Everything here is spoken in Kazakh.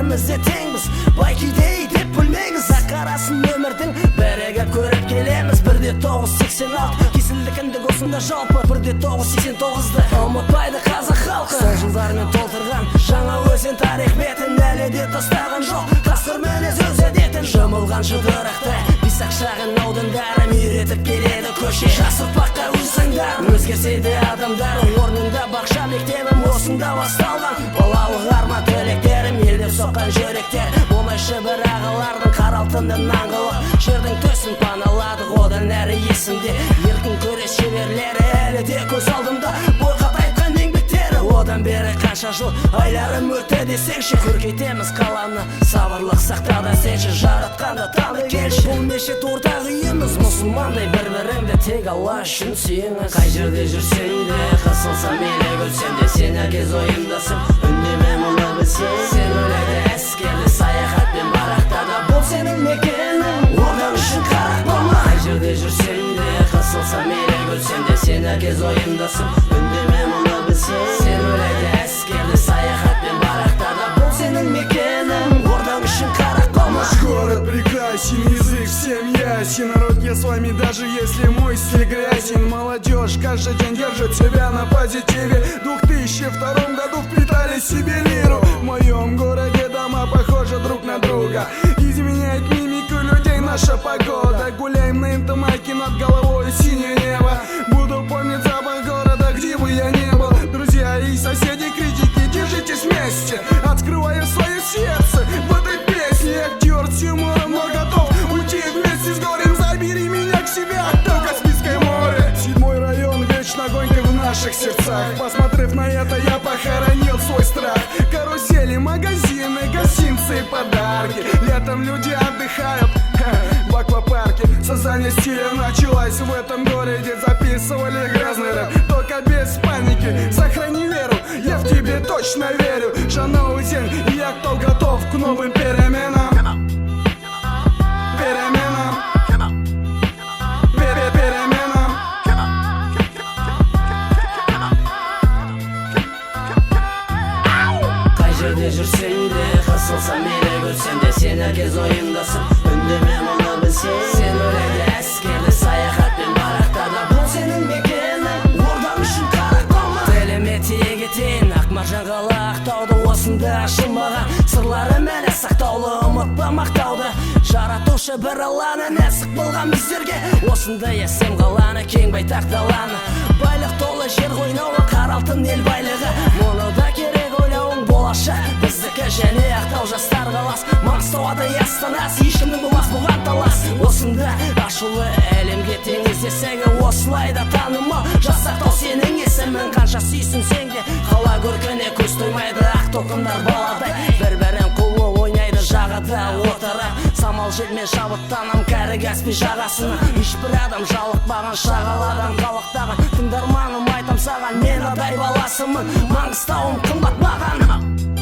бәріміз де теңбіз, байкедей деп білмеңіз. Ақарасын өмірдің бірігіп көріп келеміз. 1-9-86 кесілдікіндік осында жалпы 1-9-89-ды ұмытпайды қазақ халқы. Сол жылдармен толтырған жаңа өзен тарих бетін әлі де тастаған жоқ. Тастыр мінез өз әдетін жымылған жұдырықты бисақ шағын аудандары үйретіп келеді көше. Жас ұрпаққа өз заңдарын өзгерсе де адамдар орнында бақша мектебім осында басталған. Балалық арман тілектерім елдеп соққан жүректер болмайшы бір ағалардың қара алтынын аңғылық жердің төсін паналадық одан әрі есімде еркін көрес шеберлері әлі де көз алдымда бой қатайтқан еңбектері одан бері қанша жыл айларым өтті десеңші көркейтеміз қаланы сабырлық сақта да сенші жаратқанды таны келші бұл мешіт ортақ үйіміз мұсылмандай бір-біріңді тек Алла үшін сүйіңіз қай жерде жүрсең де қысылсам мейлі көрсем де сен әркез ойымдасың үндеме мұны білсең сен ойлайды әскерді саяхатпен барақтада бұл сенің мекенің ордаң үшін қарақ болма қай жерде жүрсең де қысылсам мейлі көрсем де сен әркез ойымдасың үндеме мұны білсең сен ойлайды әскерді саяхатпен барақтада бұл сенің мекенің ордаң үшін қарақ болма. Наш город прекрасен, язык всем ясен, народ я с вами даже если мой стиль грязен. Молодежь каждый день держит себя на позитиве. В 2002 году впитали себе лиру. В моем городе дома похожи друг на друга. Изменяет мимику людей наша погода. Гуляем на интомайке, над головой синее небо. Буду помнить запах города, где бы я не был. Друзья и соседи, критики, держитесь вместе. Открываю свое сердце в этой песне. Актер с юмором, но готов уйти вместе с горем. Забери меня к себе, там Каспийское море. 7-й район, вечно гонка в наших сердцах. Посмотрев на это, я похоронил свой страх. Карусели, магазины, гостинцы и подарки. Летом люди отдыхают в аквапарке. Создание стиля началось в этом городе. Записывали грязный рэп, только без паники. Сохрани веру, я в тебе точно верю. Жақау, Жақау готов к новым переменам. Қай жерде жүрсең де қысылсам мейлі көрсем де сен әркез ойымдасың үндеме мұны білсең сен ойлайды әскерді саяхатпен барақтада бұл сенің мекенің ордаң үшін қарақ болма тіліме тиек етейін ақмаржан қала Ақтауды осында ашылмаған сырлары мәні сақтаулы ұмытпа мақтауды жаратушы бір Алланы нәсіп болған біздерге осындай әсем қаланы кең байтақ даланы байлық толы жер қойнауы қара алтын ел байлығы мұны да керек ойлауың болашақ біздікі және Ақтау жастар қалас Маңғыстау астанасы ешкімнің болмас бұған талас осында ашулы әлемге теңіздесең осылай да танымал жас Ақтау сенің есімің қанша сүйсінсең де қала көркіне көз тоймайды ақ толқындар баладай бір-бірін қуып ойнайды жағада отырып самал желмен шабыттанам кәрі Каспий жағасына ешбір адам жалықпаған шағаладан қалықтаған тыңдарманым айтам саған мен адай баласымын Маңғыстауым қымбат маған.